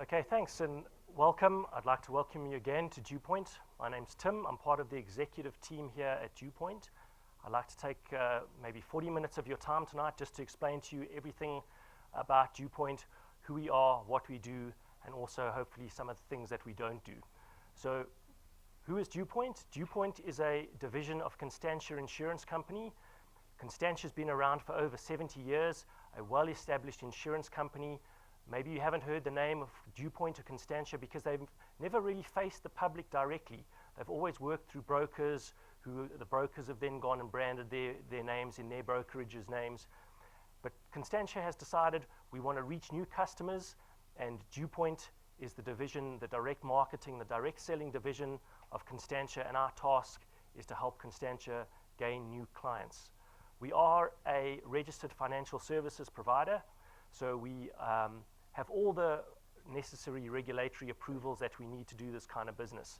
Okay, thanks and welcome. I'd like to welcome you again to DuePoint. My name's Tim. I'm part of the executive team here at DuePoint. I'd like to take maybe 40 minutes of your time tonight just to explain to you everything about DuePoint, who we are, what we do, and also hopefully some of the things that we don't do. So, who is DuePoint? DuePoint is a division of Constantia Insurance Company. Constantia's been around for over 70 years, a well-established insurance company. Maybe you haven't heard the name of DuePoint or Constantia because they've never really faced the public directly. They've always worked through brokers, who the brokers have then gone and branded their names in their brokerages' names. But Constantia has decided we want to reach new customers, and DuePoint is the division, the direct marketing, the direct selling division of Constantia, and our task is to help Constantia gain new clients. We are a registered financial services provider, so we have all the necessary regulatory approvals that we need to do this kind of business.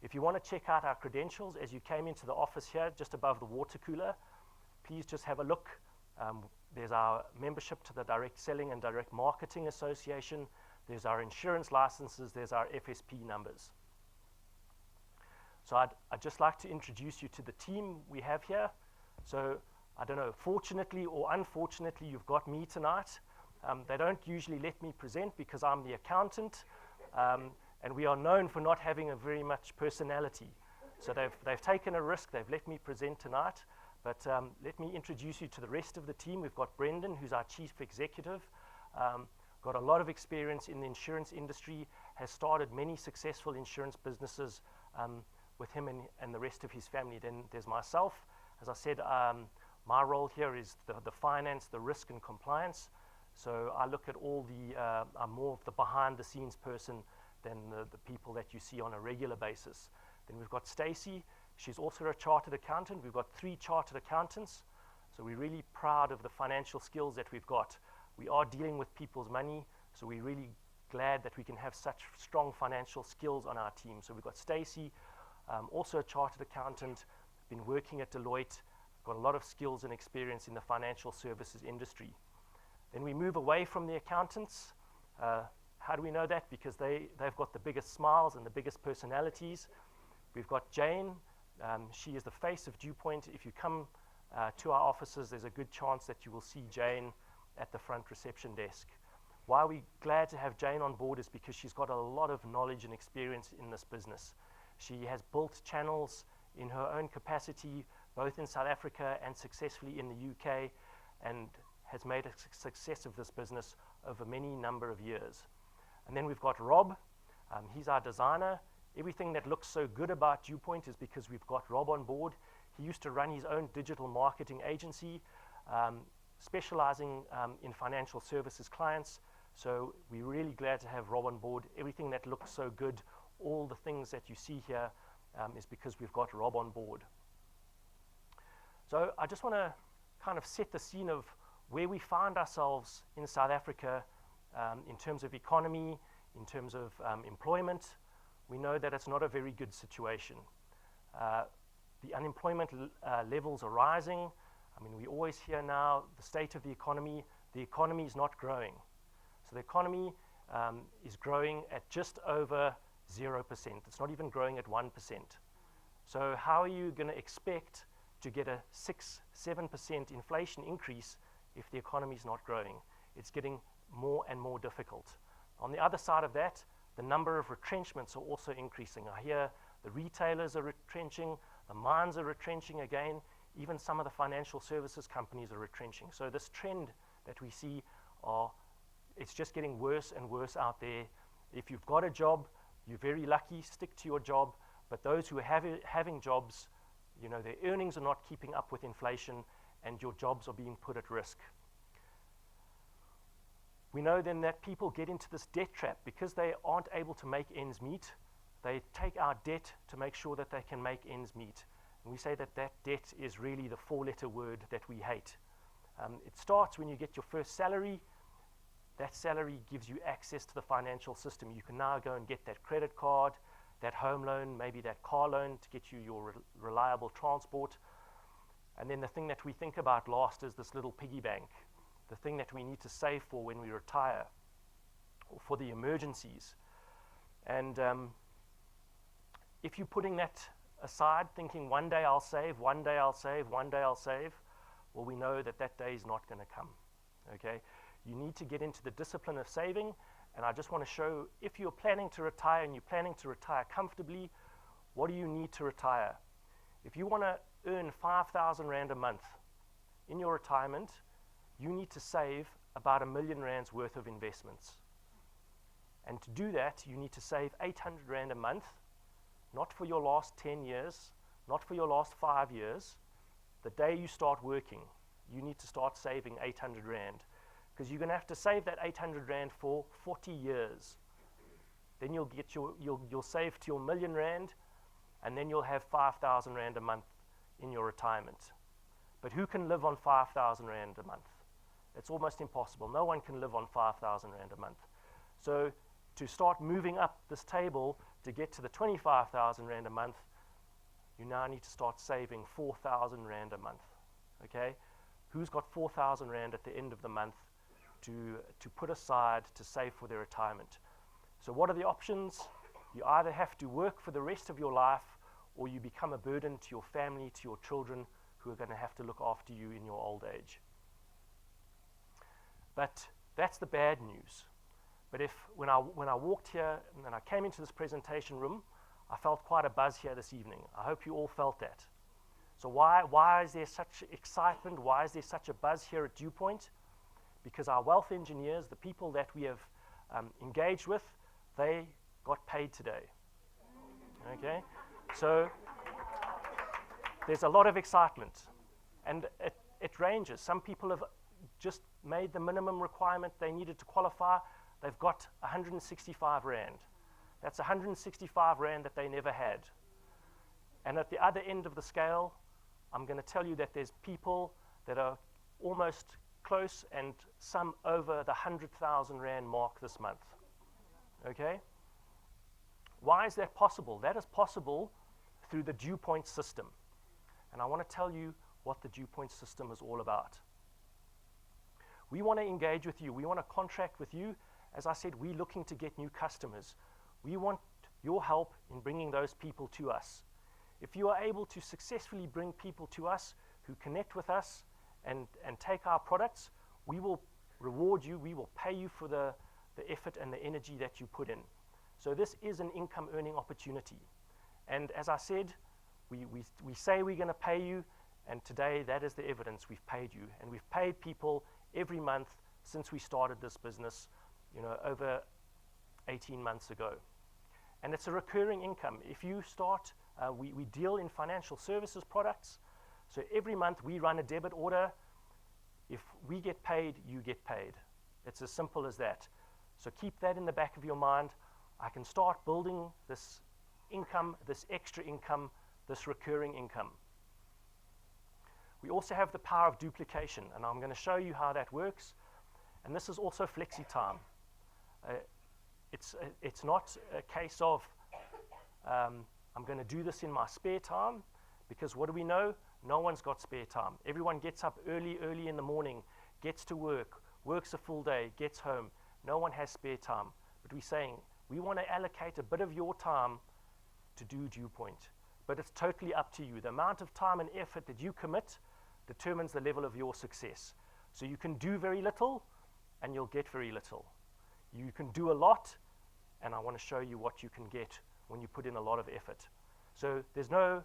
If you want to check out our credentials as you came into the office here, just above the water cooler, please just have a look. There's our membership to the Direct Selling and Direct Marketing Association. There's our insurance licenses. There's our FSP numbers. So I'd just like to introduce you to the team we have here. So I don't know, fortunately or unfortunately, you've got me tonight. They don't usually let me present because I'm the accountant, and we are known for not having a very much personality. So they've taken a risk, they've let me present tonight, but let me introduce you to the rest of the team. We've got Brendan, who's our chief executive, got a lot of experience in the insurance industry, has started many successful insurance businesses with him and the rest of his family. Then there's myself. As I said, my role here is the finance, the risk and compliance. So I look at all I'm more of the behind-the-scenes person than the people that you see on a regular basis. Then we've got Stacey. She's also a chartered accountant. We've got 3 chartered accountants. So we're really proud of the financial skills that we've got. We are dealing with people's money, so we're really glad that we can have such strong financial skills on our team. So we've got Stacey, also a chartered accountant, been working at Deloitte, got a lot of skills and experience in the financial services industry. Then we move away from the accountants. How do we know that? Because they've got the biggest smiles and the biggest personalities. We've got Jane. She is the face of DuePoint. If you come to our offices, there's a good chance that you will see Jane at the front reception desk. Why we're glad to have Jane on board is because she's got a lot of knowledge and experience in this business. She has built channels in her own capacity, both in South Africa and successfully in the UK, and has made a success of this business over many number of years. And then we've got Rob. He's our designer. Everything that looks so good about DuePoint is because we've got Rob on board. He used to run his own digital marketing agency, specializing in financial services clients. So we're really glad to have Rob on board. Everything that looks so good, all the things that you see here is because we've got Rob on board. So I just want to kind of set the scene of where we find ourselves in South Africa in terms of economy, in terms of employment. We know that it's not a very good situation. The unemployment levels are rising. I mean, we always hear now the state of the economy is not growing. So the economy is growing at just over 0%. It's not even growing at 1%. So how are you going to expect to get a 6-7% inflation increase if the economy is not growing? It's getting more and more difficult. On the other side of that, the number of retrenchments are also increasing. I hear the retailers are retrenching, the mines are retrenching again, even some of the financial services companies are retrenching. So this trend that we see, it's just getting worse and worse out there. If you've got a job, you're very lucky, stick to your job. But those who are having jobs, you know, their earnings are not keeping up with inflation, and your jobs are being put at risk. We know then that people get into this debt trap because they aren't able to make ends meet. They take out debt to make sure that they can make ends meet. And we say that that debt is really the 4-letter word that we hate. It starts when you get your first salary. That salary gives you access to the financial system. You can now go and get that credit card, that home loan, maybe that car loan to get you your reliable transport. And then the thing that we think about last is this little piggy bank, the thing that we need to save for when we retire. or for the emergencies. And if you're putting that aside, thinking one day I'll save, one day I'll save, one day I'll save, well, we know that that day is not going to come, okay? You need to get into the discipline of saving, and I just want to show, if you're planning to retire and you're planning to retire comfortably, what do you need to retire? If you want to earn 5,000 Rand a month in your retirement, you need to save about R1 million worth of investments. And to do that, you need to save 800 Rand a month, not for your last 10 years, not for your last 5 years. The day you start working, you need to start saving 800 Rand, because you're going to have to save that 800 Rand for 40 years. Then you'll save to your R1 million, and then you'll have 5,000 Rand a month in your retirement. But who can live on 5,000 Rand a month? It's almost impossible. No one can live on 5,000 Rand a month. So to start moving up this table to get to the 25,000 Rand a month, you now need to start saving 4,000 Rand a month, okay? Who's got 4,000 Rand at the end of the month to put aside to save for their retirement? So what are the options? You either have to work for the rest of your life, or you become a burden to your family, to your children, who are going to have to look after you in your old age. But that's the bad news. But when I walked here and I came into this presentation room, I felt quite a buzz here this evening. I hope you all felt that. So why is there such excitement? Why is there such a buzz here at DuePoint? Because our wealth engineers, the people that we have engaged with, they got paid today. Okay? So there's a lot of excitement. And it ranges. Some people have just made the minimum requirement they needed to qualify. They've got 165 Rand. That's 165 Rand that they never had. And at the other end of the scale, I'm going to tell you that there's people that are almost close and some over the 100,000 Rand mark this month. Okay? Why is that possible? That is possible through the DuePoint system. And I want to tell you what the DuePoint system is all about. We want to engage with you. We want to contract with you. As I said, we're looking to get new customers. We want your help in bringing those people to us. If you are able to successfully bring people to us who connect with us and take our products, we will reward you. We will pay you for the effort and the energy that you put in. So this is an income earning opportunity. And as I said, we say we're going to pay you, and today that is the evidence. We've paid you, and we've paid people every month since we started this business, over 18 months ago. And it's a recurring income. If you start, we deal in financial services products. So every month we run a debit order. If we get paid, you get paid. It's as simple as that. So keep that in the back of your mind. I can start building this income, this extra income, this recurring income. We also have the power of duplication, and I'm going to show you how that works. And this is also flexi time. It's not a case of I'm going to do this in my spare time, because what do we know? No one's got spare time. Everyone gets up early in the morning, gets to work, works a full day, gets home. No one has spare time. But we're saying we want to allocate a bit of your time to do DuePoint. But it's totally up to you. The amount of time and effort that you commit determines the level of your success. So you can do very little, and you'll get very little. You can do a lot, and I want to show you what you can get when you put in a lot of effort. So there's no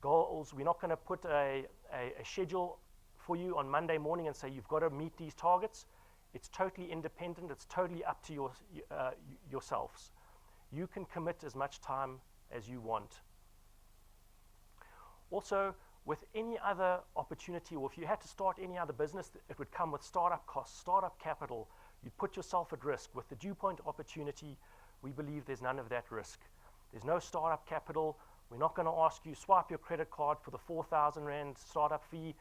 goals. We're not going to put a schedule for you on Monday morning and say you've got to meet these targets. It's totally independent. It's totally up to yourselves. You can commit as much time as you want. Also, with any other opportunity, or if you had to start any other business, it would come with startup costs, startup capital. You'd put yourself at risk. With the DuePoint opportunity, we believe there's none of that risk. There's no startup capital. We're not going to ask you swipe your credit card for the 4,000 Rand startup fee,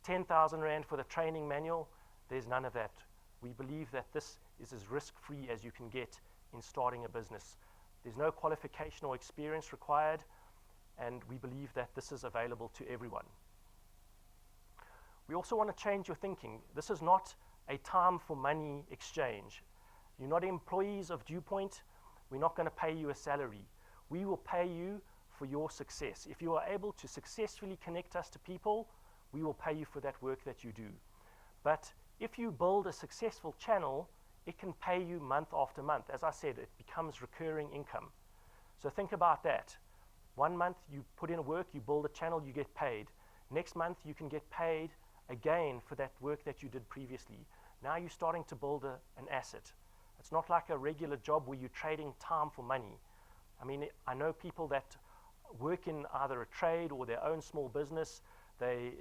10,000 Rand for the training manual. There's none of that. We believe that this is as risk-free as you can get in starting a business. There's no qualification or experience required, and we believe that this is available to everyone. We also want to change your thinking. This is not a time for money exchange. You're not employees of DuePoint. We're not going to pay you a salary. We will pay you for your success. If you are able to successfully connect us to people, we will pay you for that work that you do. But if you build a successful channel, it can pay you month after month. As I said, it becomes recurring income. So think about that. 1 month you put in work, you build a channel, you get paid. Next month you can get paid again for that work that you did previously. Now you're starting to build an asset. It's not like a regular job where you're trading time for money. I mean, I know people that work in either a trade or their own small business. They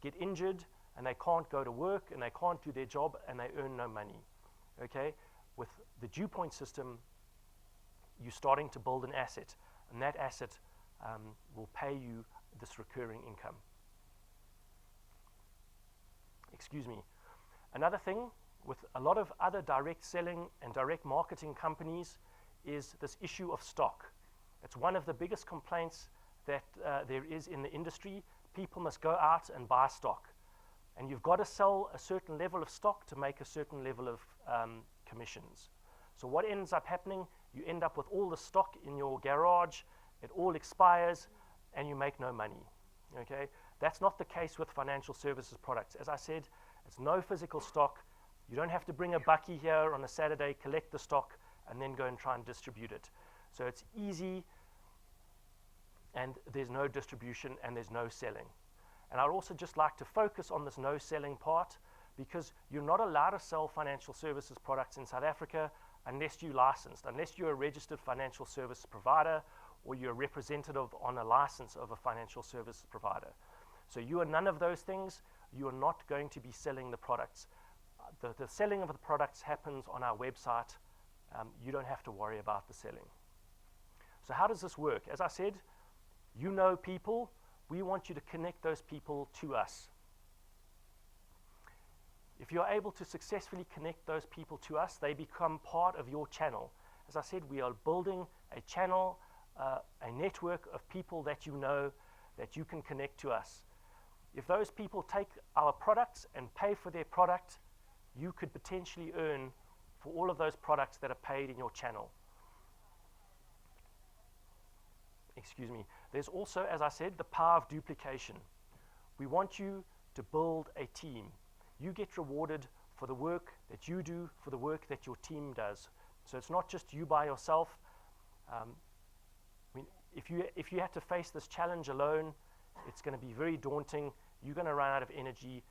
get injured and they can't go to work and they can't do their job and they earn no money. Okay? With the DuePoint system, you're starting to build an asset, and that asset will pay you this recurring income. Excuse me. Another thing with a lot of other direct selling and direct marketing companies is this issue of stock. It's one of the biggest complaints that there is in the industry. People must go out and buy stock, and you've got to sell a certain level of stock to make a certain level of commissions. So what ends up happening, you end up with all the stock in your garage, it all expires, and you make no money. Okay? That's not the case with financial services products. As I said, it's no physical stock. You don't have to bring a bucky here on a Saturday, collect the stock, and then go and try and distribute it. So it's easy, and there's no distribution, and there's no selling. And I'd also just like to focus on this no selling part, because you're not allowed to sell financial services products in South Africa unless you're licensed, unless you're a registered financial service provider or you're a representative on a license of a financial service provider. So you are none of those things. You are not going to be selling the products. The selling of the products happens on our website. You don't have to worry about the selling. So how does this work? As I said, you know people. We want you to connect those people to us. If you're able to successfully connect those people to us, they become part of your channel. As I said, we are building a channel, a network of people that you know that you can connect to us. If those people take our products and pay for their product, you could potentially earn for all of those products that are paid in your channel. Excuse me. There's also, as I said, the power of duplication. We want you to build a team. You get rewarded for the work that you do, for the work that your team does. So it's not just you by yourself. If you have to face this challenge alone, it's going to be very daunting. You're going to run out of energy.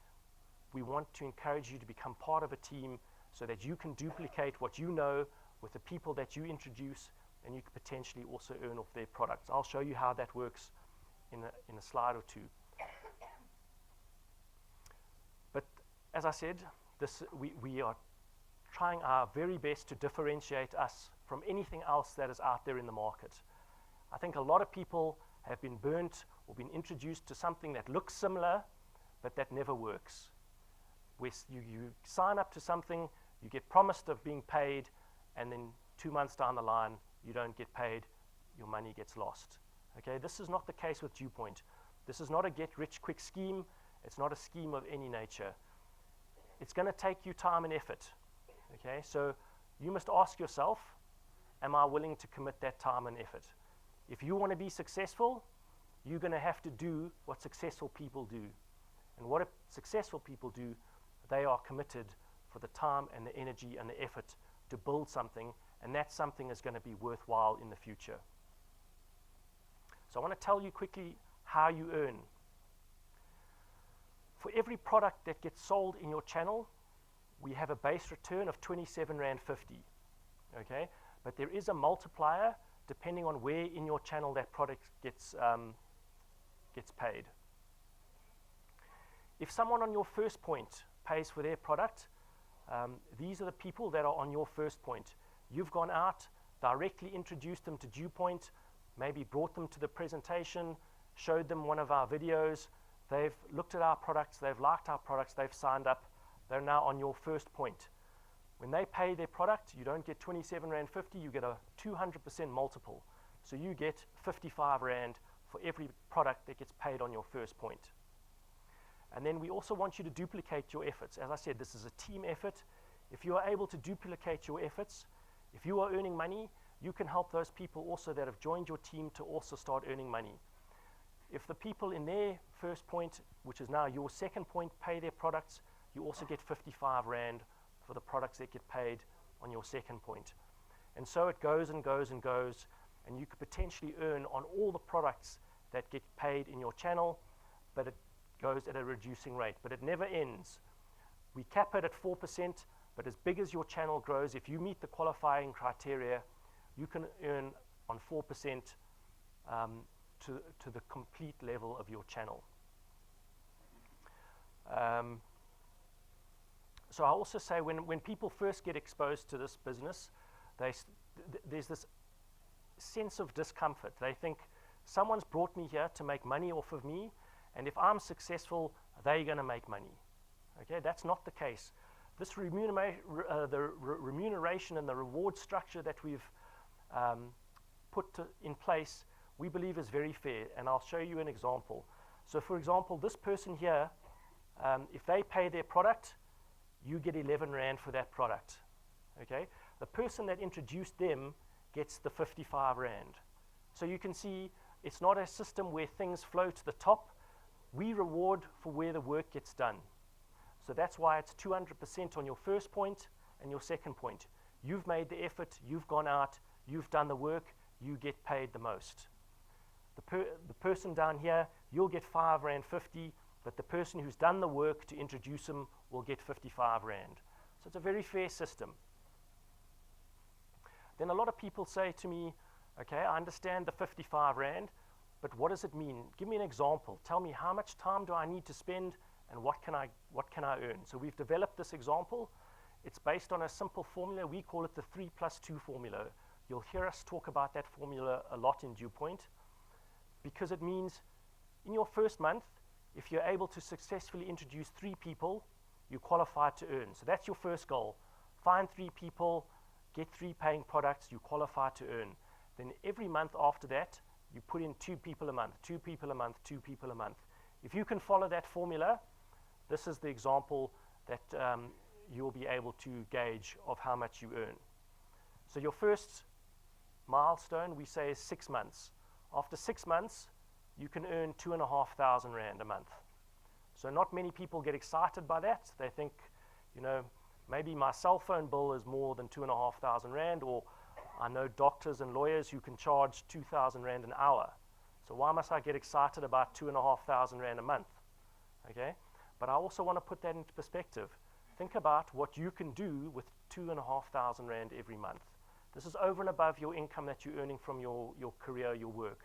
We want to encourage you to become part of a team so that you can duplicate what you know with the people that you introduce, and you could potentially also earn off their products. I'll show you how that works in a slide or two. But as I said, we are trying our very best to differentiate us from anything else that is out there in the market. I think a lot of people have been burnt or been introduced to something that looks similar, but that never works. You sign up to something, you get promised of being paid, and then 2 months down the line, you don't get paid, your money gets lost. Okay, this is not the case with DuePoint. This is not a get-rich-quick scheme. It's not a scheme of any nature. It's going to take you time and effort. Okay, so you must ask yourself, am I willing to commit that time and effort? If you want to be successful, you're going to have to do what successful people do. And what successful people do, they are committed for the time and the energy and the effort to build something, and that something is going to be worthwhile in the future. So I want to tell you quickly how you earn. For every product that gets sold in your channel, we have a base return of 27.50 Rand. Okay? But there is a multiplier depending on where in your channel that product gets paid. If someone on your first point pays for their product, these are the people that are on your first point. You've gone out, directly introduced them to DuePoint, maybe brought them to the presentation, showed them one of our videos. They've looked at our products, they've liked our products, they've signed up. They're now on your first point. When they pay their product, you don't get 27.50 Rand, you get a 200% multiple. So you get 55 Rand for every product that gets paid on your first point. And then we also want you to duplicate your efforts. As I said, this is a team effort. If you are able to duplicate your efforts, if you are earning money, you can help those people also that have joined your team to also start earning money. If the people in their first point, which is now your second point, pay their products, you also get 55 Rand for the products that get paid on your second point. And so it goes and goes and goes, and you could potentially earn on all the products that get paid in your channel, but it goes at a reducing rate, but it never ends. We cap it at 4%, but as big as your channel grows, if you meet the qualifying criteria, you can earn on 4% to the complete level of your channel. So I also say when people first get exposed to this business, there's this sense of discomfort. They think someone's brought me here to make money off of me, and if I'm successful, they're going to make money. Okay, that's not the case. This remuneration and the reward structure that we've put in place, we believe is very fair, and I'll show you an example. So for example, this person here, if they pay their product, you get 11 Rand for that product. Okay, the person that introduced them gets the 55 Rand. So you can see it's not a system where things flow to the top. We reward for where the work gets done. So that's why it's 200% on your first point and your second point. You've made the effort, you've gone out, you've done the work, you get paid the most. The person down here, you'll get 5 Rand 50, but the person who's done the work to introduce them will get 55 Rand. So it's a very fair system. Then a lot of people say to me, okay, I understand the 55 Rand, but what does it mean? Give me an example. Tell me, how much time do I need to spend, and what can I earn? So we've developed this example. It's based on a simple formula. We call it the 3+2 formula. You'll hear us talk about that formula a lot in DuePoint, because it means in your first month, if you're able to successfully introduce 3 people, you qualify to earn. So that's your first goal. Find 3 people, get 3 paying products, you qualify to earn. Then every month after that, you put in 2 people a month, 2 people a month, 2 people a month. If you can follow that formula, this is the example that you'll be able to gauge of how much you earn. So your first milestone, we say, is 6 months. After 6 months, you can earn 2,500 Rand a month. So not many people get excited by that. They think, you know, maybe my cell phone bill is more than 2,500 Rand, or I know doctors and lawyers who can charge 2,000 Rand an hour. So why must I get excited about 2,500 Rand a month? Okay? But I also want to put that into perspective. Think about what you can do with 2,500 Rand every month. This is over and above your income that you're earning from your career, your work.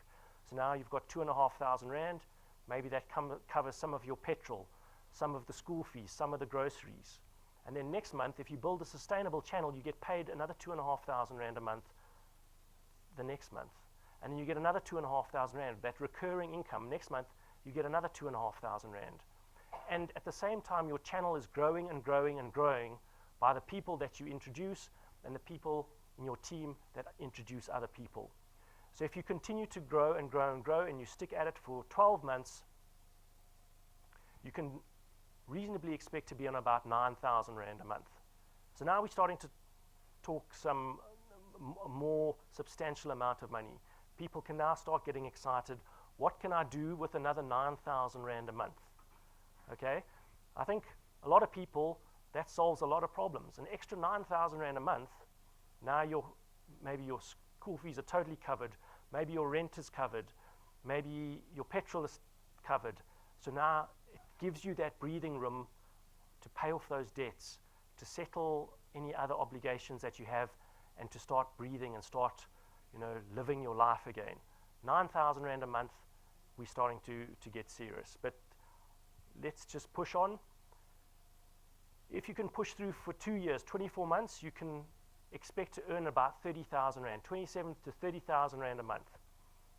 So now you've got 2,500 Rand. Maybe that covers some of your petrol, some of the school fees, some of the groceries. And then next month, if you build a sustainable channel, you get paid another 2,500 Rand a month the next month. And then you get another 2,500 Rand, that recurring income. Next month, you get another 2,500 Rand. And at the same time, your channel is growing and growing and growing by the people that you introduce and the people in your team that introduce other people. So if you continue to grow and grow and grow and you stick at it for 12 months, you can reasonably expect to be on about 9,000 Rand a month. So now we're starting to talk some more substantial amount of money. People can now start getting excited. What can I do with another 9,000 Rand a month? Okay, I think a lot of people, that solves a lot of problems. An extra 9,000 Rand a month, now maybe your school fees are totally covered, maybe your rent is covered, maybe your petrol is covered. So now it gives you that breathing room to pay off those debts, to settle any other obligations that you have, and to start breathing and start, you know, living your life again. 9,000 Rand a month, we're starting to get serious. But let's just push on. If you can push through for 2 years, 24 months, you can expect to earn about 30,000 Rand, 27 to 30,000 Rand a month.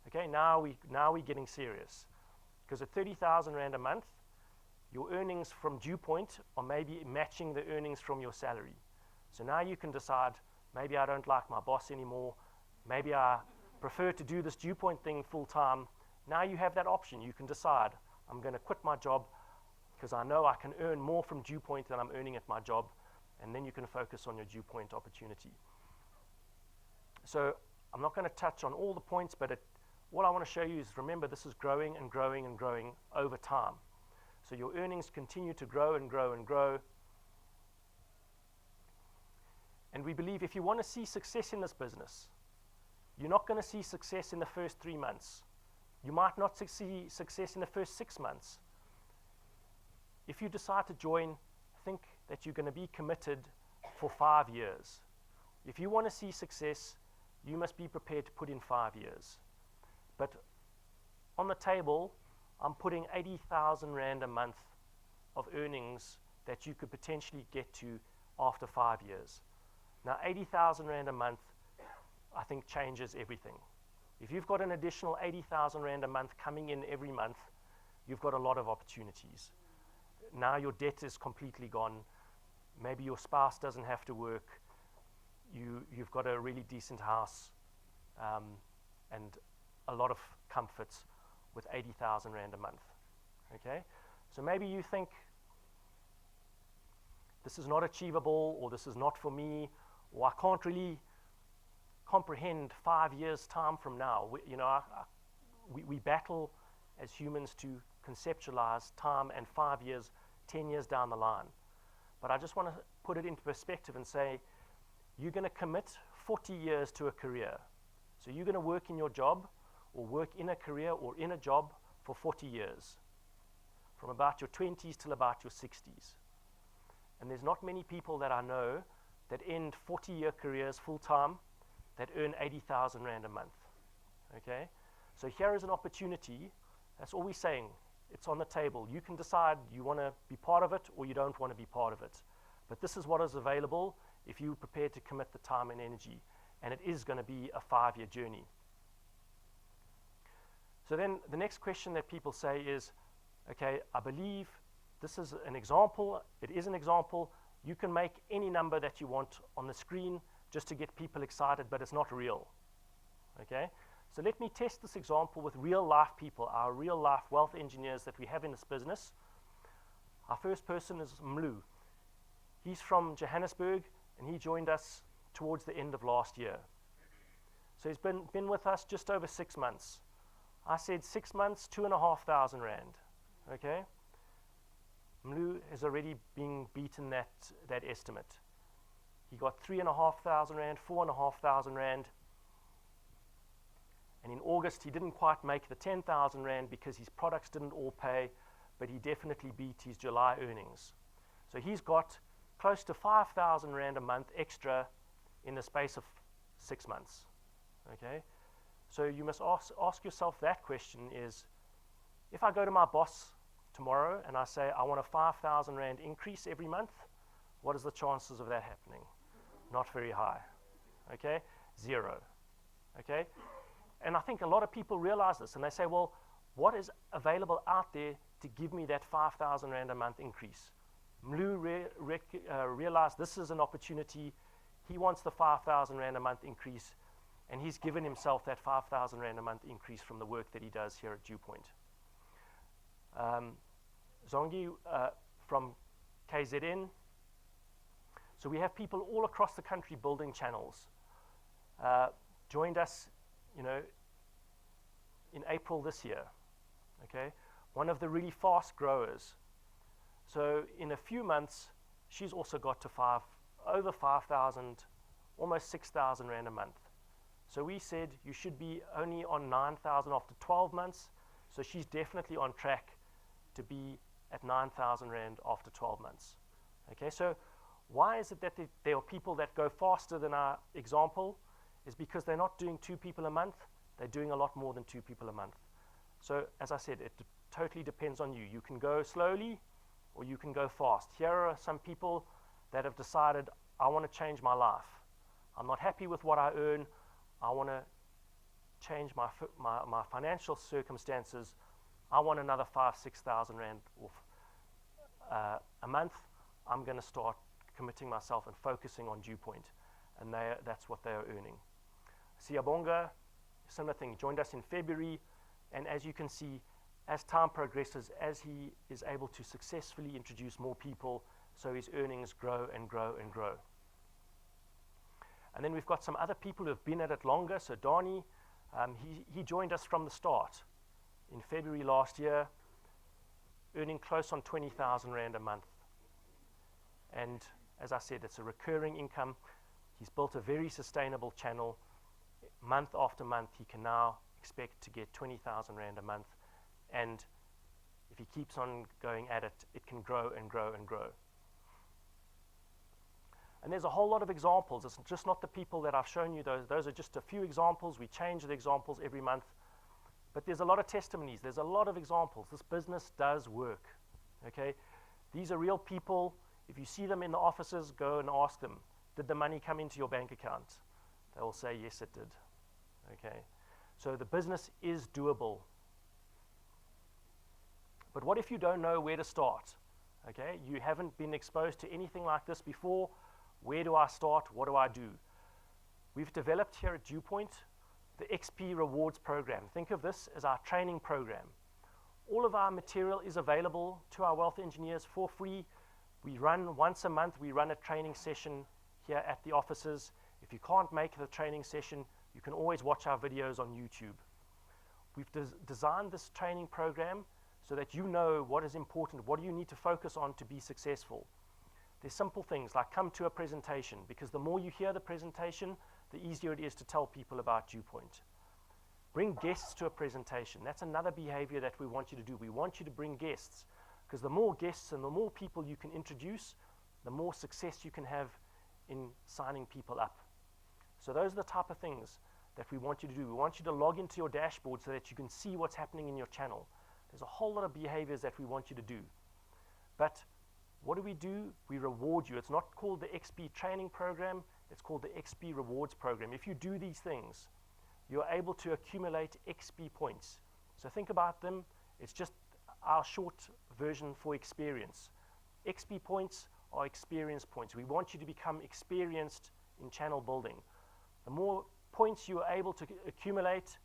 Okay, now we're getting serious. Because at 30,000 Rand a month, your earnings from DuePoint are maybe matching the earnings from your salary. So now you can decide, maybe I don't like my boss anymore, maybe I prefer to do this DuePoint thing full time. Now you have that option. You can decide, I'm going to quit my job because I know I can earn more from DuePoint than I'm earning at my job, and then you can focus on your DuePoint opportunity. So I'm not going to touch on all the points, but all I want to show you is, remember, this is growing and growing and growing over time. So your earnings continue to grow and grow and grow. And we believe if you want to see success in this business, you're not going to see success in the first 3 months. You might not see success in the first 6 months. If you decide to join, think that you're going to be committed for 5 years. If you want to see success, you must be prepared to put in 5 years. But on the table, I'm putting 80,000 Rand a month of earnings that you could potentially get to after 5 years. Now, 80,000 Rand a month, I think, changes everything. If you've got an additional 80,000 Rand a month coming in every month, you've got a lot of opportunities. Now your debt is completely gone. Maybe your spouse doesn't have to work. You've got a really decent house and a lot of comforts with 80,000 Rand a month. Okay? So maybe you think this is not achievable, or this is not for me, or I can't really comprehend 5 years' time from now. We battle as humans to conceptualize time and 5 years, 10 years down the line. But I just want to put it into perspective and say, you're going to commit 40 years to a career. So you're going to work in your job, or work in a career or in a job for 40 years, from about your 20s till about your 60s. And there's not many people that I know that end 40-year careers full-time that earn 80,000 Rand a month. Okay? So here is an opportunity. That's all we're saying. It's on the table. You can decide you want to be part of it or you don't want to be part of it. But this is what is available if you're prepared to commit the time and energy. And it is going to be a 5-year journey. So then the next question that people say is, okay, I believe this is an example. It is an example. You can make any number that you want on the screen just to get people excited, but it's not real. Okay? So let me test this example with real life people, our real life wealth engineers that we have in this business. Our first person is Mlu. He's from Johannesburg, and he joined us towards the end of last year. So he's been with us just over 6 months. I said 6 months, 2,500 Rand. Okay? Mlu has already been beaten that estimate. He got 3,500 Rand, 4,500 Rand. And in August, he didn't quite make the 10,000 Rand because his products didn't all pay, but he definitely beat his July earnings. So he's got close to 5,000 Rand a month extra in the space of 6 months. Okay? So you must ask yourself that question is, if I go to my boss tomorrow and I say, I want a 5,000 Rand increase every month, what is the chances of that happening? Not very high. Okay? 0. Okay? And I think a lot of people realize this, and they say, well, what is available out there to give me that 5,000 Rand a month increase? Mlu realized this is an opportunity. He wants the 5,000 Rand a month increase, and he's given himself that 5,000 Rand a month increase from the work that he does here at DuePoint. Zongi from KZN. So we have people all across the country building channels. Joined us, in April this year. Okay, one of the really fast growers. So in a few months, she's also got to over 5,000, almost 6,000 Rand a month. So we said you should be only on 9,000 after 12 months. So she's definitely on track to be at 9,000 Rand after 12 months. Okay, so why is it that there are people that go faster than our example? Is because they're not doing 2 people a month, they're doing a lot more than 2 people a month. So as I said, it totally depends on you. You can go slowly or you can go fast. Here are some people that have decided, I want to change my life. I'm not happy with what I earn. I want to change my financial circumstances. I want another 5,000-6,000 Rand a month. I'm going to start committing myself and focusing on DuePoint. And that's what they are earning. Siyabonga, similar thing, joined us in February. And as you can see, as time progresses, as he is able to successfully introduce more people, so his earnings grow and grow and grow. And then we've got some other people who have been at it longer. So Donnie, he joined us from the start in February last year, earning close on 20,000 Rand a month. And as I said, it's a recurring income. He's built a very sustainable channel. Month after month, he can now expect to get 20,000 Rand a month. And if he keeps on going at it, it can grow and grow and grow. And there's a whole lot of examples. It's just not the people that I've shown you. Those are just a few examples. We change the examples every month. But there's a lot of testimonies. There's a lot of examples. This business does work. Okay? These are real people. If you see them in the offices, go and ask them, did the money come into your bank account? They will say, yes, it did. Okay? So the business is doable. But what if you don't know where to start? Okay? You haven't been exposed to anything like this before. Where do I start? What do I do? We've developed here at DuePoint the XP Rewards program. Think of this as our training program. All of our material is available to our wealth engineers for free. We run once a month, we run a training session here at the offices. If you can't make the training session, you can always watch our videos on YouTube. We've designed this training program so that you know what is important, what do you need to focus on to be successful. There's simple things like come to a presentation, because the more you hear the presentation, the easier it is to tell people about DuePoint. Bring guests to a presentation. That's another behavior that we want you to do. We want you to bring guests, because the more guests and the more people you can introduce, the more success you can have in signing people up. So those are the type of things that we want you to do. We want you to log into your dashboard so that you can see what's happening in your channel. There's a whole lot of behaviors that we want you to do. But what do? We reward you. It's not called the XP training program, it's called the XP rewards program. If you do these things, you're able to accumulate XP points. So think about them. It's just our short version for experience. XP points are experience points. We want you to become experienced in channel building. The more points you are able to accumulate,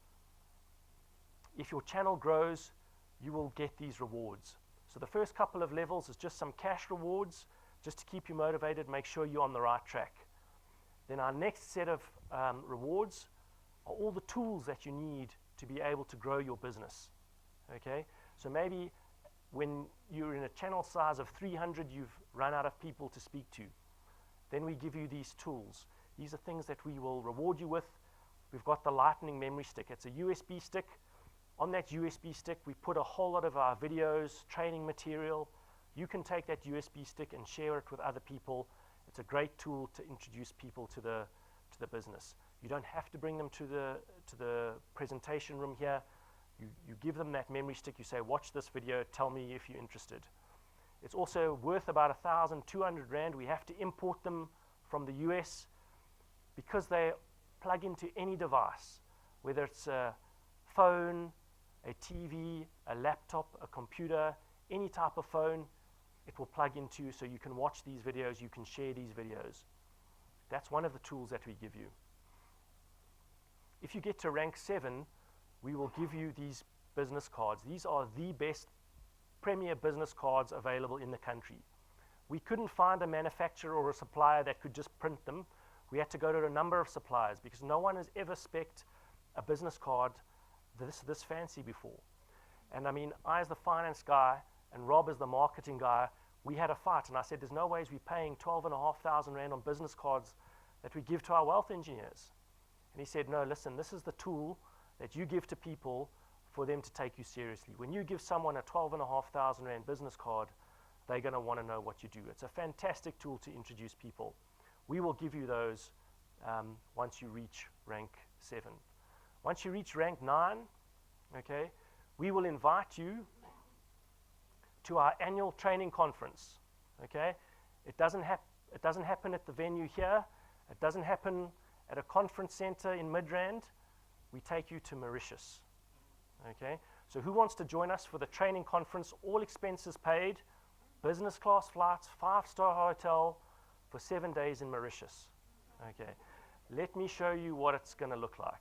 if your channel grows, you will get these rewards. So the first couple of levels is just some cash rewards, just to keep you motivated, make sure you're on the right track. Then our next set of rewards are all the tools that you need to be able to grow your business. Okay? So maybe when you're in a channel size of 300, you've run out of people to speak to. Then we give you these tools. These are things that we will reward you with. We've got the Lightning memory stick. It's a USB stick. On that USB stick, we put a whole lot of our videos, training material. You can take that USB stick and share it with other people. It's a great tool to introduce people to the business. You don't have to bring them to the presentation room here. You give them that memory stick. You say, watch this video. Tell me if you're interested. It's also worth about 1,200 Rand. We have to import them from the US because they plug into any device, whether it's a phone, a TV, a laptop, a computer, any type of phone, it will plug into, so you can watch these videos, you can share these videos. That's one of the tools that we give you. If you get to rank 7, we will give you these business cards. These are the best premier business cards available in the country. We couldn't find a manufacturer or a supplier that could just print them. We had to go to a number of suppliers because no one has ever spec'd a business card this fancy before. And I mean, I as the finance guy and Rob as the marketing guy, we had a fight, and I said, there's no ways we're paying 12,500 Rand on business cards that we give to our wealth engineers. And he said, no, listen, this is the tool that you give to people for them to take you seriously. When you give someone a 12,500 Rand business card, they're going to want to know what you do. It's a fantastic tool to introduce people. We will give you those once you reach rank 7. Once you reach rank 9, okay, we will invite you to our annual training conference. Okay, it doesn't happen at the venue here. It doesn't happen at a conference center in Midrand. We take you to Mauritius. Okay, so who wants to join us for the training conference? All expenses paid, business class flights, 5-star hotel for 7 days in Mauritius. Okay, let me show you what it's going to look like.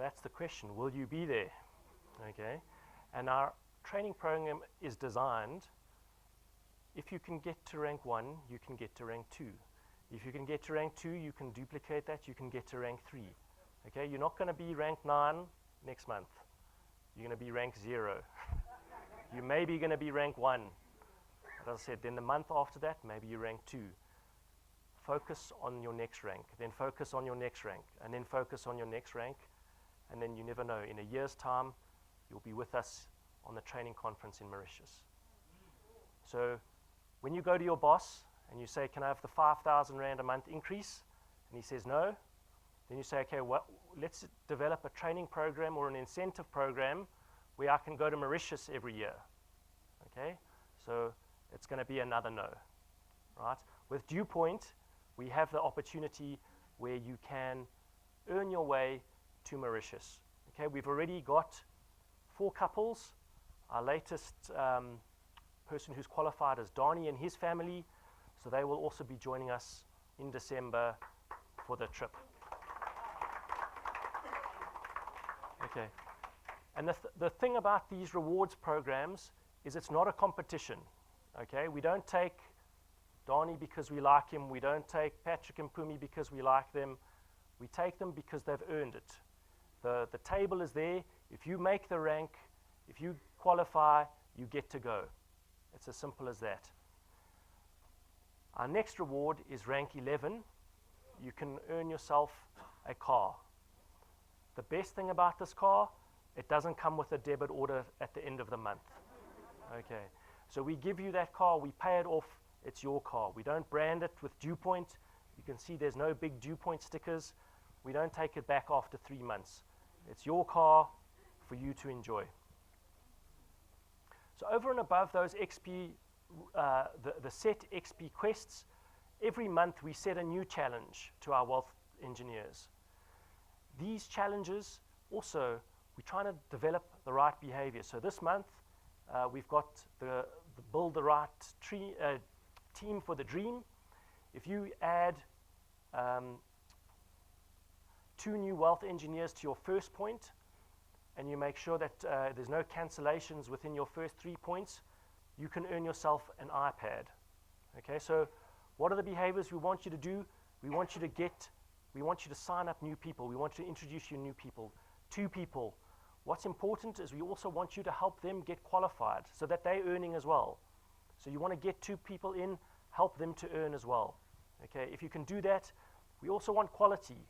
that's the question. Will you be there? Okay. And our training program is designed, if you can get to rank 1, you can get to rank 2. If you can get to rank 2, you can duplicate that, you can get to rank 3. Okay, you're not going to be rank 9 next month. You're going to be rank 0. You may be going to be rank 1. As I said, then the month after that, maybe you rank 2. Focus on your next rank, then focus on your next rank, and then focus on your next rank, and then you never know. In a year's time, you'll be with us on the training conference in Mauritius. So when you go to your boss and you say, can I have the 5,000 Rand a month increase? And he says no. Then you say, okay, let's develop a training program or an incentive program where I can go to Mauritius every year. Okay? So it's going to be another no. Right? With DuePoint, we have the opportunity where you can earn your way to Mauritius. Okay? We've already got 4 couples. Our latest person who's qualified is Donnie and his family, so they will also be joining us in December for the trip. Okay. And the thing about these rewards programs is it's not a competition. Okay? We don't take Donnie because we like him. We don't take Patrick and Pumi because we like them. We take them because they've earned it. The table is there. If you make the rank, if you qualify, you get to go. It's as simple as that. Our next reward is rank 11. You can earn yourself a car. The best thing about this car, it doesn't come with a debit order at the end of the month. Okay, so we give you that car, we pay it off, it's your car. We don't brand it with DuePoint. You can see there's no big DuePoint stickers. We don't take it back after 3 months. It's your car for you to enjoy. So over and above those XP, the set XP quests, every month we set a new challenge to our wealth engineers. These challenges also, we're trying to develop the right behavior. So this month, we've got the build the right team for the dream. If you add 2 new wealth engineers to your first point, and you make sure that there's no cancellations within your first 3 points, you can earn yourself an iPad. Okay, so what are the behaviors we want you to do? We want you to sign up new people. We want you to introduce you new people. 2 people. What's important is we also want you to help them get qualified so that they're earning as well. So you want to get 2 people in, help them to earn as well. Okay, if you can do that, we also want quality.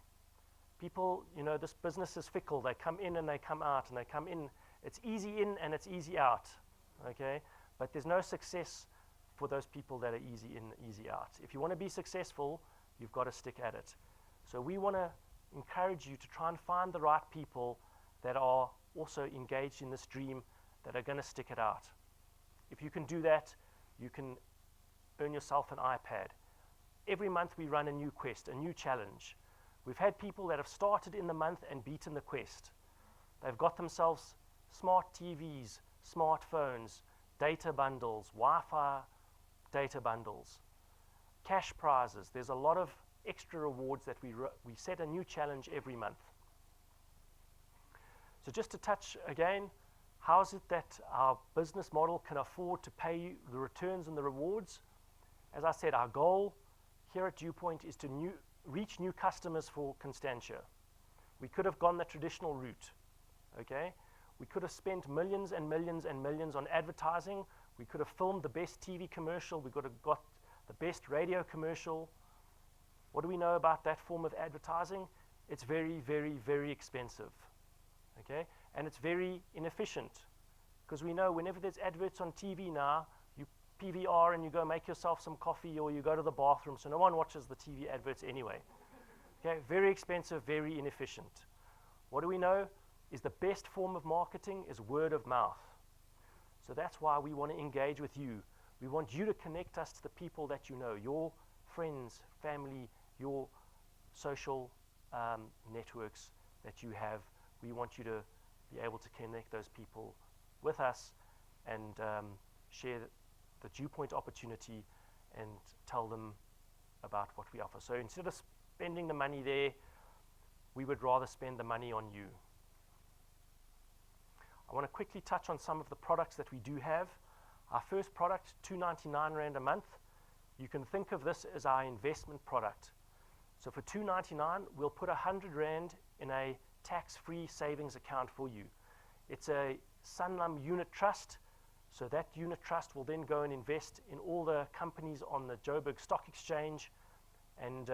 People, you know, this business is fickle. They come in and they come out, and they come in. It's easy in and it's easy out. Okay, but there's no success for those people that are easy in, easy out. If you want to be successful, you've got to stick at it. So we want to encourage you to try and find the right people that are also engaged in this dream, that are going to stick it out. If you can do that, you can earn yourself an iPad. Every month we run a new quest, a new challenge. We've had people that have started in the month and beaten the quest. They've got themselves smart TVs, smartphones, data bundles, Wi-Fi data bundles, cash prizes. There's a lot of extra rewards that we set a new challenge every month. So just to touch again, how is it that our business model can afford to pay you the returns and the rewards? As I said, our goal here at DuePoint is to reach new customers for Constantia. We could have gone the traditional route, okay? We could have spent millions and millions and millions on advertising. We could have filmed the best TV commercial. We could have got the best radio commercial. What do we know about that form of advertising? It's very, very, very expensive, okay? And it's very inefficient, because we know whenever there's adverts on TV now, you PVR and you go make yourself some coffee, or you go to the bathroom, so no one watches the TV adverts anyway. Okay, very expensive, very inefficient. What do we know is the best form of marketing is word of mouth. So that's why we want to engage with you. We want you to connect us to the people that you know, your friends, family, your social networks that you have. We want you to be able to connect those people with us and share the DuePoint opportunity and tell them about what we offer. So instead of spending the money there, we would rather spend the money on you. I want to quickly touch on some of the products that we do have. Our first product, R299 a month. You can think of this as our investment product. So for R299, we'll put R100 in a tax-free savings account for you. It's a Sanlam unit trust, so that unit trust will then go and invest in all the companies on the Joburg Stock Exchange, and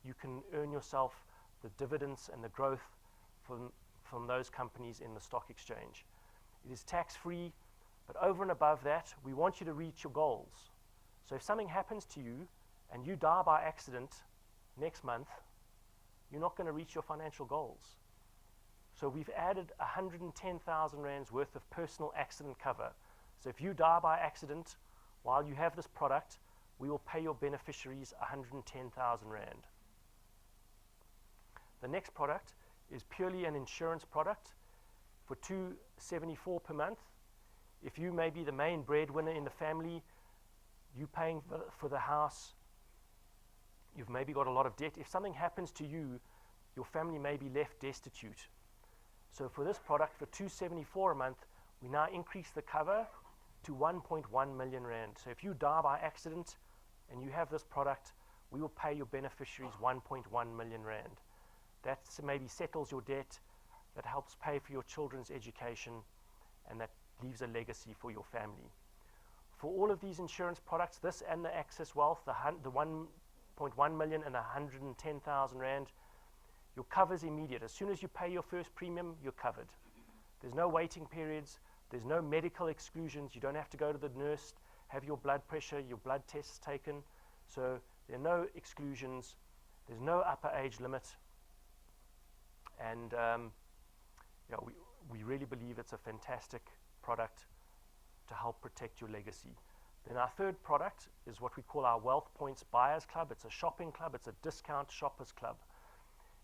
you can earn yourself the dividends and the growth from those companies in the stock exchange. It is tax-free, but over and above that, we want you to reach your goals. So if something happens to you and you die by accident next month, you're not going to reach your financial goals. So we've added 110,000 rands worth of personal accident cover. So if you die by accident while you have this product, we will pay your beneficiaries 110,000 rand. The next product is purely an insurance product for $274 per month. If you may be the main breadwinner in the family, you paying for the house, you've maybe got a lot of debt. If something happens to you, your family may be left destitute. So for this product, for $274 a month, we now increase the cover to 1.1 million rand. So if you die by accident and you have this product, we will pay your beneficiaries 1.1 million rand. That maybe settles your debt, that helps pay for your children's education, and that leaves a legacy for your family. For all of these insurance products, this and the Access Wealth, the 1.1 million and 110,000 rand, your cover is immediate. As soon as you pay your first premium, you're covered. There's no waiting periods. There's no medical exclusions. You don't have to go to the nurse, have your blood pressure, your blood tests taken. So there are no exclusions. There's no upper age limit. And we really believe it's a fantastic product to help protect your legacy. Then our third product is what we call our Wealth Points Buyers Club. It's a shopping club. It's a discount shoppers club.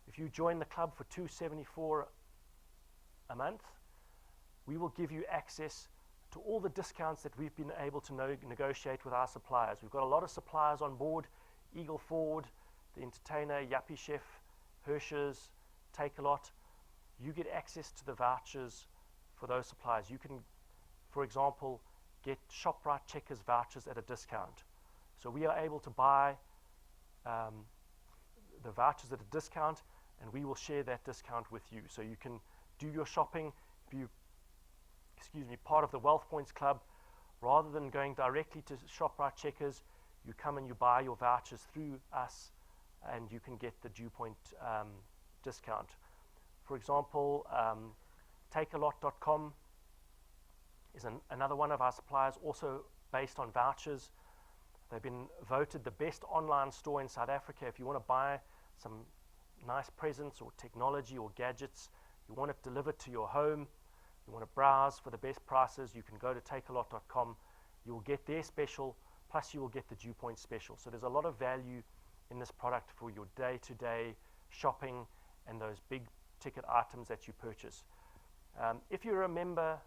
If you join the club for $274 a month, we will give you access to all the discounts that we've been able to negotiate with our suppliers. We've got a lot of suppliers on board: Eagle Ford, The Entertainer, Yuppie Chef, Hirsch's, Take a Lot. You get access to the vouchers for those suppliers. You can, for example, get ShopRite Checkers vouchers at a discount. So we are able to buy the vouchers at a discount, and we will share that discount with you. So you can do your shopping, be part of the Wealth Points Club. Rather than going directly to ShopRite Checkers, you come and you buy your vouchers through us, and you can get the DuePoint discount. For example, takealot.com is another one of our suppliers, also based on vouchers. They've been voted the best online store in South Africa. If you want to buy some nice presents or technology or gadgets, you want it delivered to your home, you want to browse for the best prices, you can go to takealot.com. You will get their special, plus you will get the DuePoint special. So there's a lot of value in this product for your day-to-day shopping and those big ticket items that you purchase. If you're a member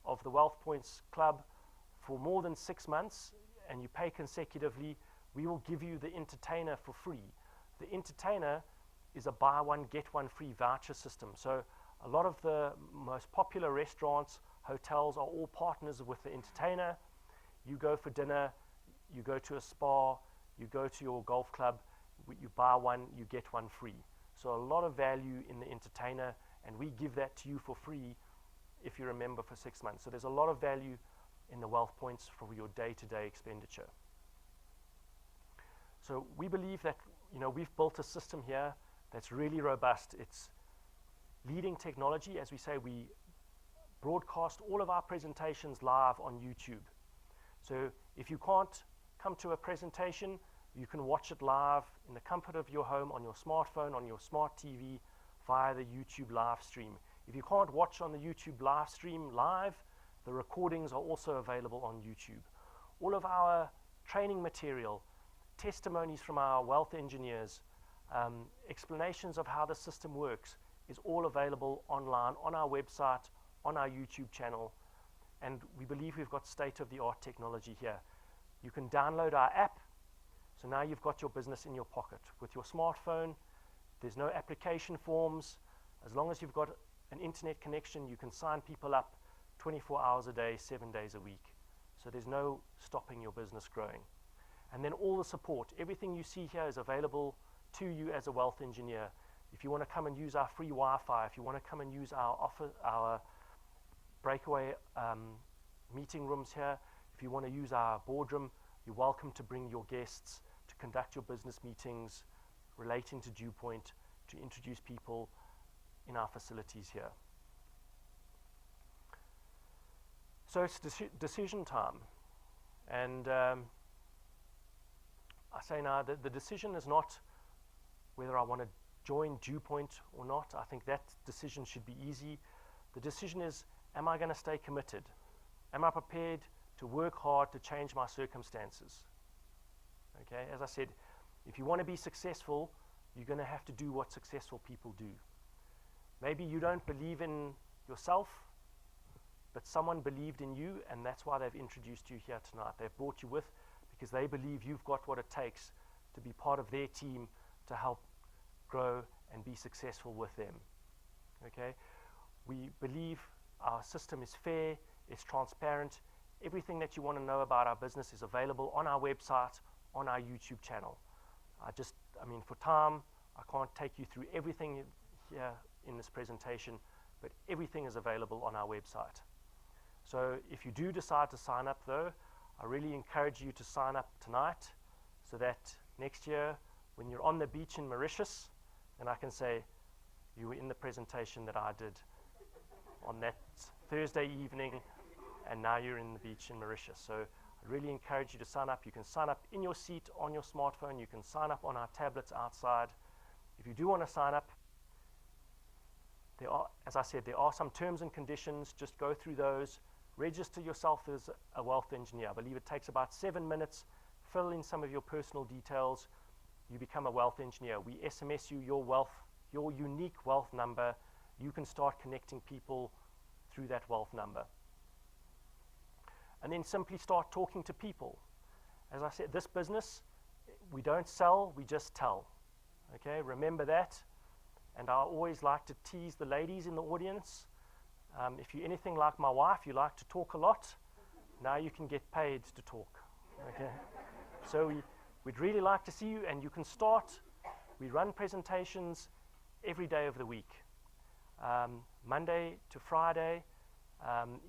of the Wealth Points Club for more than 6 months and you pay consecutively, we will give you the Entertainer for free. The Entertainer is a buy one, get one free voucher system. So a lot of the most popular restaurants, hotels are all partners with the Entertainer. You go for dinner, you go to a spa, you go to your golf club, you buy one, you get one free. So a lot of value in the Entertainer, and we give that to you for free if you're a member for 6 months. So there's a lot of value in the Wealth Points for your day-to-day expenditure. So we believe that we've built a system here that's really robust. It's leading technology. As we say, we broadcast all of our presentations live on YouTube. So if you can't come to a presentation, you can watch it live in the comfort of your home, on your smartphone, on your smart TV, via the YouTube live stream. If you can't watch on the YouTube live stream live, the recordings are also available on YouTube. All of our training material, testimonies from our wealth engineers, explanations of how the system works is all available online on our website, on our YouTube channel, and we believe we've got state-of-the-art technology here. You can download our app, so now you've got your business in your pocket. With your smartphone, there's no application forms. As long as you've got an internet connection, you can sign people up 24 hours a day, 7 days a week. So there's no stopping your business growing. And then all the support, everything you see here is available to you as a wealth engineer. If you want to come and use our free Wi-Fi, if you want to come and use our breakaway meeting rooms here, if you want to use our boardroom, you're welcome to bring your guests to conduct your business meetings relating to DuePoint, to introduce people in our facilities here. So it's decision time. And I say now that the decision is not whether I want to join DuePoint or not. I think that decision should be easy. The decision is, am I going to stay committed? Am I prepared to work hard to change my circumstances? Okay, as I said, if you want to be successful, you're going to have to do what successful people do. Maybe you don't believe in yourself, but someone believed in you, and that's why they've introduced you here tonight. They've brought you with because they believe you've got what it takes to be part of their team to help grow and be successful with them. Okay? We believe our system is fair, it's transparent. Everything that you want to know about our business is available on our website, on our YouTube channel. I mean, for time, I can't take you through everything here in this presentation, but everything is available on our website. So if you do decide to sign up though, I really encourage you to sign up tonight so that next year when you're on the beach in Mauritius, then I can say you were in the presentation that I did on that Thursday evening, and now you're in the beach in Mauritius. So I really encourage you to sign up. You can sign up in your seat on your smartphone. You can sign up on our tablets outside. If you do want to sign up, there are, as I said, there are some terms and conditions. Just go through those. Register yourself as a wealth engineer. I believe it takes about 7 minutes. Fill in some of your personal details. You become a wealth engineer. We SMS you your unique wealth number. You can start connecting people through that wealth number. And then simply start talking to people. As I said, this business, we don't sell, we just tell. Okay, remember that. And I always like to tease the ladies in the audience. If you're anything like my wife, you like to talk a lot, now you can get paid to talk. Okay? So we'd really like to see you, and you can start. We run presentations every day of the week. Monday to Friday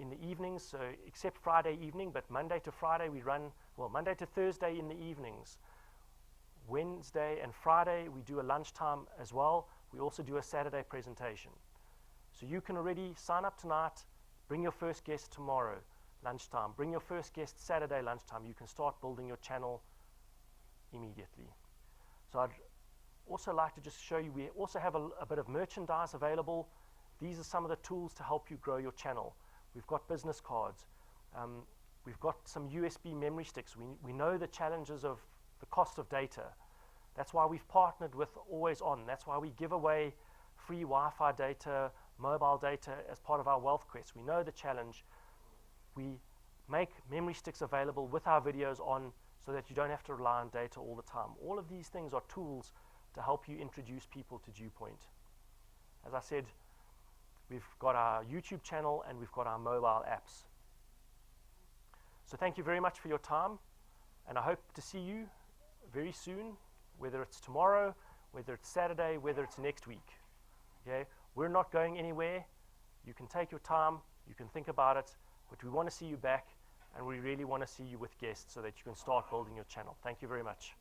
in the evenings, so except Friday evening, but Monday to Friday we run, well, Monday to Thursday in the evenings. Wednesday and Friday we do a lunchtime as well. We also do a Saturday presentation. So you can already sign up tonight, bring your first guest tomorrow, lunchtime, bring your first guest Saturday lunchtime. You can start building your channel immediately. So I'd also like to just show you, we also have a bit of merchandise available. These are some of the tools to help you grow your channel. We've got business cards. We've got some USB memory sticks. We know the challenges of the cost of data. That's why we've partnered with Always On. That's why we give away free Wi-Fi data, mobile data as part of our Wealth Quest. We know the challenge. We make memory sticks available with our videos on so that you don't have to rely on data all the time. All of these things are tools to help you introduce people to DuePoint. As I said, we've got our YouTube channel and we've got our mobile apps. So thank you very much for your time, and I hope to see you very soon, whether it's tomorrow, whether it's Saturday, whether it's next week. Okay? We're not going anywhere. You can take your time, you can think about it, but we want to see you back, and we really want to see you with guests so that you can start building your channel. Thank you very much.